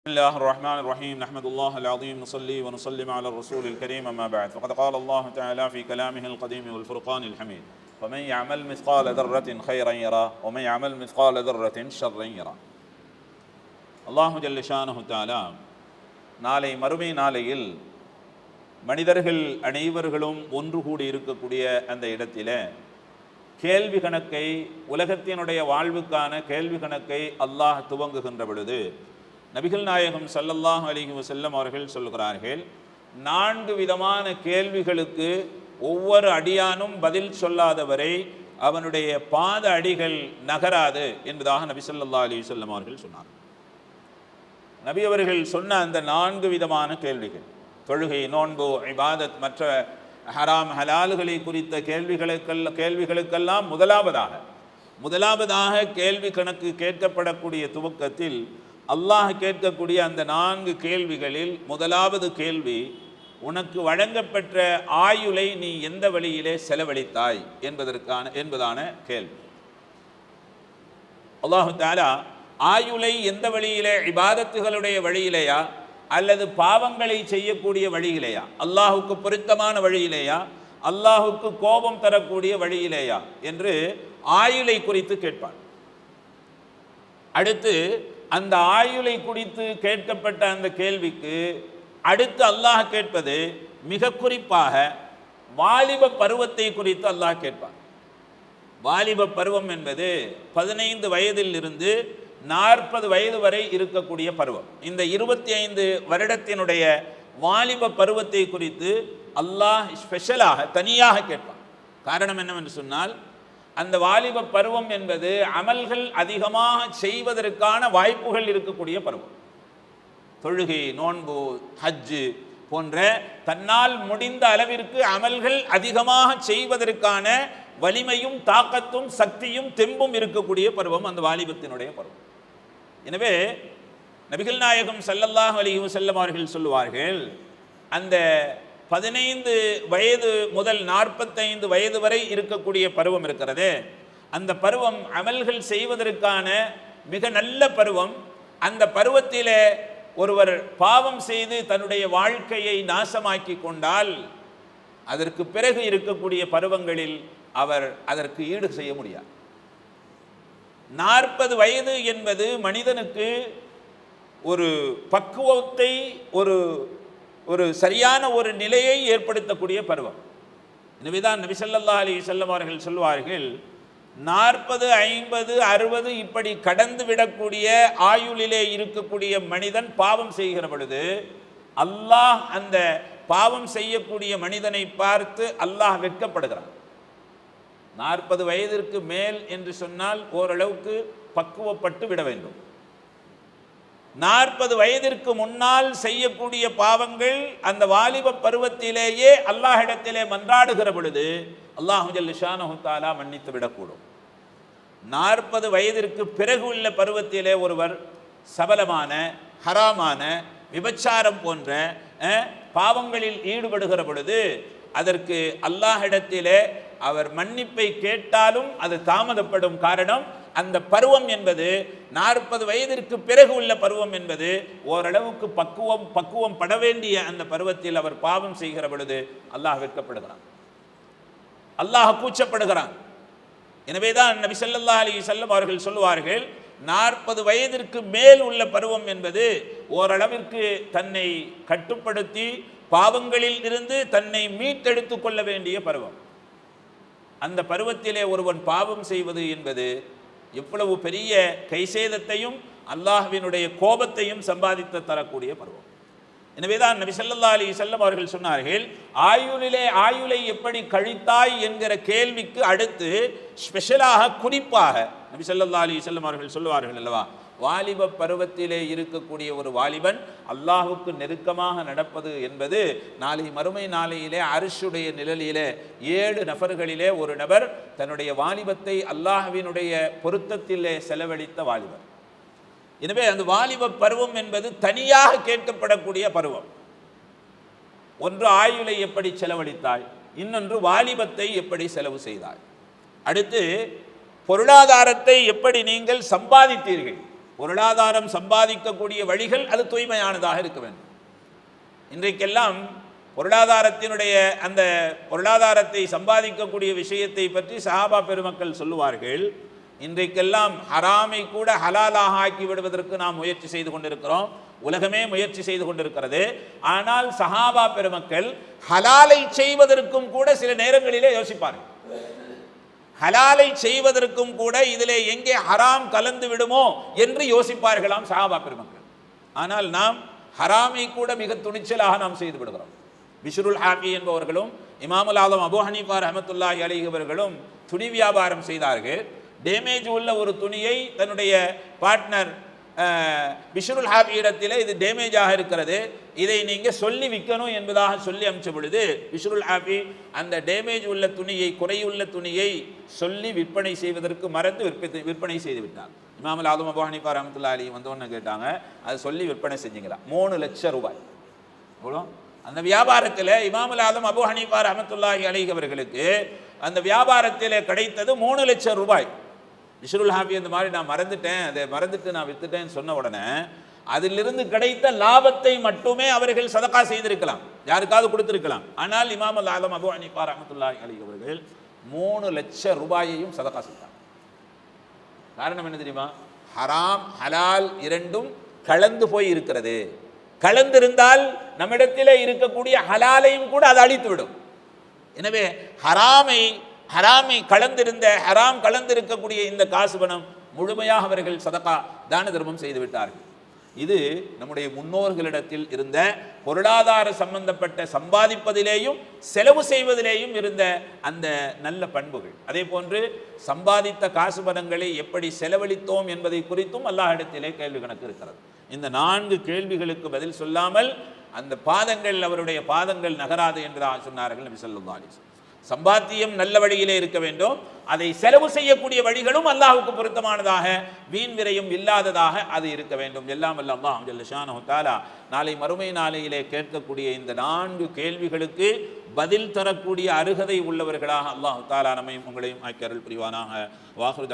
بسم الله الرحمن الرحيم نحمد الله العظيم نصلي ونسلم على الرسول الكريم أما بعد فقد قال الله تعالى في كلامه القديم والفرقان الحميد ومن يعمل مثقال ذرة خيرا يرى ومن يعمل مثقال ذرة شرا يرى. அல்லாஹு ஜல்ல ஷானஹு தஆலா நாளை மறுமை நாளையில் மனிதர்கள் அனைவர்களும் ஒன்று கூடி இருக்கக்கூடிய அந்த இடத்திலே கேள்வி கணக்கை, உலகத்தினுடைய வாழ்வுக்கான கேள்வி கணக்கை அல்லாஹ் துவங்குகின்ற பொழுது நபிகள் நாயகம் ஸல்லல்லாஹு அலைஹி வஸல்லம் அவர்கள் சொல்கிறார்கள், 4 விதமான கேள்விகளுக்கு ஒவ்வொரு அடியானும் பதில் சொல்லாதவரை அவனுடைய பாத அடிகள் நகராது என்பதாக நபி ஸல்லல்லாஹு அலைஹி வஸல்லம் அவர்கள் சொன்னார். நபி அவர்கள் சொன்ன அந்த 4 விதமான கேள்விகள், தொழுகை, நோன்பு, இபாதத், மற்ற ஹராம் ஹலால்களை குறித்த கேள்விகளுக்கெல்லாம் முதலாவதாக கேள்வி கணக்கு கேட்கப்படக்கூடிய துவக்கத்தில் அல்லாஹ் கேட்கக்கூடிய அந்த 4 கேள்விகளில் முதலாவது கேள்வி, உனக்கு வழங்கப்பெற்ற ஆயுளை நீ எந்த வழியிலே செலவழித்தாய் என்பதான கேள்வி. அல்லாஹு தஆலா ஆயுளை எந்த வழியிலே, இபாதத்துகளுடைய வழியிலேயா அல்லது பாவங்களை செய்யக்கூடிய வழியிலேயா, அல்லாஹுக்கு பொருத்தமான வழியிலேயா அல்லாஹுக்கு கோபம் தரக்கூடிய வழியிலேயா என்று ஆயுளை குறித்து கேட்பார். அடுத்து அந்த ஆயுளை குறித்து கேட்கப்பட்ட அந்த கேள்விக்கு அடுத்து அல்லாஹ் கேட்பது மிக குறிப்பாக வாலிப பருவத்தை குறித்து அல்லாஹ் கேட்பார். வாலிப பருவம் என்பது 15 வயதில் இருந்து 40 வயது வரை இருக்கக்கூடிய பருவம். இந்த 25 வருடத்தினுடைய வாலிப பருவத்தை குறித்து அல்லாஹ் ஸ்பெஷலாக தனியாக கேட்பான். காரணம் என்னவென்று சொன்னால், அந்த வாலிப பருவம் என்பது அமல்கள் அதிகமாக செய்வதற்கான வாய்ப்புகள் இருக்கக்கூடிய பருவம். தொழுகை, நோன்பு, ஹஜ்ஜு போன்ற தன்னால் முடிந்த அளவிற்கு அமல்கள் அதிகமாக செய்வதற்கான வலிமையும் தாக்கத்தும் சக்தியும் தெம்பும் இருக்கக்கூடிய பருவம் அந்த வாலிபத்தினுடைய பருவம். எனவே நபிகள் நாயகம் ஸல்லல்லாஹு அலைஹி வஸல்லம் அவர்கள் சொல்லுவார்கள், அந்த 15 வயது முதல் 45 வயது வரை இருக்கக்கூடிய பருவம் இருக்கிறது, அந்த பருவம் அமல்கள் செய்வதற்கான மிக நல்ல பருவம். அந்த பருவத்திலே ஒருவர் பாவம் செய்து தன்னுடைய வாழ்க்கையை நாசமாக்கி கொண்டால் அதற்கு பிறகு இருக்கக்கூடிய பருவங்களில் அவர் அதற்கு ஈடு செய்ய முடியாது. 40 வயது என்பது மனிதனுக்கு ஒரு பக்குவத்தை, ஒரு சரியான ஒரு நிலையை ஏற்படுத்தக்கூடிய பருவம். எனவேதான் நபி ஸல்லல்லாஹு அலைஹி வஸல்லம் அவர்கள் சொல்வார்கள், 40, 50, 60 இப்படி கடந்து விடக்கூடிய ஆயுளிலே இருக்கக்கூடிய மனிதன் பாவம் செய்கிற பொழுது அல்லாஹ் அந்த பாவம் செய்யக்கூடிய மனிதனை பார்த்து அல்லாஹ் வெட்கப்படுகிறான். 40 வயதிற்கு மேல் என்று சொன்னால் ஓரளவுக்கு பக்குவப்பட்டு விட வேண்டும். 40 வயதிற்கு முன்னால் செய்யக்கூடிய பாவங்கள் அந்த வாலிப பருவத்திலேயே அல்லாஹ்விடத்திலே மன்றாடுகிற பொழுது அல்லாஹு ஜல்ல ஷானஹு தஆலா மன்னித்து விடக்கூடும். 40 வயதிற்கு பிறகு உள்ள பருவத்திலே ஒருவர் சபலமான, ஹராமான, விபச்சாரம் போன்ற பாவங்களில் ஈடுபடுகிற பொழுது அதற்கு அல்லாஹ்விடத்திலே அவர் மன்னிப்பை கேட்டாலும் அது தாமதப்படும். காரணம், அந்த பருவம் என்பது 40 வயதிற்கு பிறகு உள்ள பருவம் என்பது ஓரளவுக்கு பக்குவம் பட வேண்டிய அந்த பருவத்தில் அவர் பாவம் செய்கிற பொழுது அல்லாஹ் வெட்கப்படுகிறான், அல்லாஹ் கூச்சப்படுகிறான். எனவேதான் நபி ஸல்லல்லாஹு அலைஹி வஸல்லம் அவர்கள் சொல்வார்கள், 40 வயதிற்கு மேல் உள்ள பருவம் என்பது ஓரளவிற்கு தன்னை கட்டுப்படுத்தி பாவங்களில் இருந்து தன்னை மீட்டெடுத்து கொள்ள வேண்டிய பருவம். அந்த பருவத்திலே ஒருவன் பாவம் செய்வது என்பது எவ்வளவு பெரிய கைசேதத்தையும் அல்லாஹ்வினுடைய கோபத்தையும் சம்பாதித்து தரக்கூடிய பருவம். எனவேதான் நபி ஸல்லல்லாஹு அலைஹி வஸல்லம் அவர்கள் சொன்னார்கள், ஆயுளை எப்படி கழித்தாய் என்கிற கேள்விக்கு அடுத்து ஸ்பெஷலாக குறிப்பாக நபி ஸல்லல்லாஹு அலைஹி வஸல்லம் அவர்கள் சொல்லுவார்கள் அல்லவா, வாலிப பருவத்திலே இருக்கக்கூடிய ஒரு வாலிபன் அல்லாஹுக்கு நெருக்கமாக நடப்பது என்பது நாளை மறுமை நாளையிலே அர்ஷுடைய நிழலிலே 7 நபர்களிலே ஒரு நபர் தன்னுடைய வாலிபத்தை அல்லாஹ்வினுடைய பொருத்தத்திலே செலவழித்த வாலிபர். எனவே அந்த வாலிப பருவம் என்பது தனியாக கேட்கப்படக்கூடிய பருவம். ஒன்று ஆயுளை எப்படி செலவழித்தாய், இன்னொன்று வாலிபத்தை எப்படி செலவு செய்தாய், அடுத்து பொருளாதாரத்தை எப்படி நீங்கள் சம்பாதித்தீர்கள், பொருளாதாரம் சம்பாதிக்கக்கூடிய வழிகள் அது தூய்மையானதாக இருக்க வேண்டும். இன்றைக்கெல்லாம் பொருளாதாரத்தினுடைய அந்த பொருளாதாரத்தை சம்பாதிக்கக்கூடிய விஷயத்தை பற்றி சஹாபா பெருமக்கள் சொல்லுவார்கள். இன்றைக்கெல்லாம் ஹராமை கூட ஹலாலாக ஆக்கி விடுவதற்கு நாம் முயற்சி செய்து கொண்டிருக்கிறோம். உலகமே முயற்சி செய்து கொண்டிருக்கிறது. ஆனால் சஹாபா பெருமக்கள் ஹலாலை செய்வதற்கும் கூட சில நேரங்களிலே யோசிப்பார்கள். ஹலாலை செய்வதற்கும் கூட இதிலே எங்கே ஹராம் கலந்து விடுமோ என்று யோசிப்பார்களாம் சஹாபா பெருமக்கள். ஆனால் நாம் ஹராமை கூட மிக துணிச்சலாக நாம் செய்து விடுகிறோம். பிஷ்ருல் ஹாஃபி என்பவர்களும் இமாமுல் ஆலம் அபூ ஹனீஃபா ரஹ்மத்துல்லாஹி அலைஹி அவர்களும் துணி வியாபாரம் செய்தார்கள். டேமேஜ் உள்ள ஒரு துணியை தன்னுடைய பார்ட்னர் பிஷ்ருல் ஹாஃபி இடத்திலே இது டேமேஜாக இருக்கிறது, இதை நீங்கள் சொல்லி விற்கணும் என்பதாக சொல்லி அனுப்பிச்ச பொழுது பிஷ்ருல் ஹாஃபி அந்த டேமேஜ் உள்ள துணியை, குறையுள்ள துணியை சொல்லி விற்பனை செய்வதற்கு மறந்து விற்பனை செய்து விட்டார். இமாமுல் ஆலம் அபூ ஹனீஃபா ரஹ்மத்துல்லாஹி அலைஹி வந்தோன்னு கேட்டாங்க, அது சொல்லி விற்பனை செஞ்சீங்களா? 3 லட்சம் ரூபாய். எவ்வளோ? அந்த வியாபாரத்தில் இமாமுல் ஆலம் அபூ ஹனீஃபா ரஹ்மத்துல்லாஹி அலைஹி அவர்களுக்கு அந்த வியாபாரத்தில் கிடைத்தது 3 லட்சம் ரூபாய். பிஷ்ருல் ஹாஃபி அந்த மாதிரி நான் மறந்துட்டேன், அதை மறந்துட்டு நான் வித்துட்டேன்னு சொன்ன உடனே அதிலிருந்து கிடைத்த லாபத்தை மட்டுமே அவர்கள் சதகா செய்திருக்கலாம், யாருக்காவது கொடுத்திருக்கலாம். ஆனால் இமாமுல் ஆலம் அபூ ஹனீஃபா ரஹ்மத்துல்லாஹி அலைஹி அவர்கள் 3 லட்சம் ரூபாயையும் சதகா செய்தார். காரணம் என்ன தெரியுமா? ஹராம் ஹலால் இரண்டும் கலந்து போய் இருக்கிறது. கலந்திருந்தால் நம்மிடத்திலே இருக்கக்கூடிய ஹலாலையும் கூட அது அழித்துவிடும். எனவே ஹராமை கலந்திருந்த ஹராம் கலந்திருக்கக்கூடிய இந்த காசு பணம் முழுமையாக அவர்கள் சதகா தான தர்மம் செய்து விட்டார்கள். இது நம்முடைய முன்னோர்களிடத்தில் இருந்த பொருளாதார சம்பந்தப்பட்ட சம்பாதிப்பதிலேயும் செலவு செய்வதிலேயும் இருந்த அந்த நல்ல பண்புகள். அதே போன்று சம்பாதித்த காசு பணங்களை எப்படி செலவழித்தோம் என்பதை குறித்தும் அல்லாஹ்விடத்திலே கேள்வி கணக்கு இருக்கிறது. இந்த 4 கேள்விகளுக்கு பதில் சொல்லாமல் அந்த பாதங்கள், அவருடைய பாதங்கள் நகராது என்றாக சொன்னார்கள் நபி ஸல்லல்லாஹு அலைஹி வஸல்லம். சம்பாத்தியம் நல்ல வழியிலே இருக்க வேண்டும், அதை செலவு செய்யக்கூடிய வழிகளும் அல்லாஹ்வுக்கு பொருத்தமானதாக, வீண் விரயம் இல்லாததாக அது இருக்க வேண்டும். எல்லாம் வல்ல அல்லாஹ் ஜல்ல ஷானஹு தஆலா நாளை மறுமை நாளையிலே கேட்கக்கூடிய இந்த 4 கேள்விகளுக்கு பதில் தரக்கூடிய அருகதை உள்ளவர்களாக அல்லாஹ் தஆலா நம்மையும் உங்களையும் ஆக்கி அருள் புரிவானாக. வாஹிரு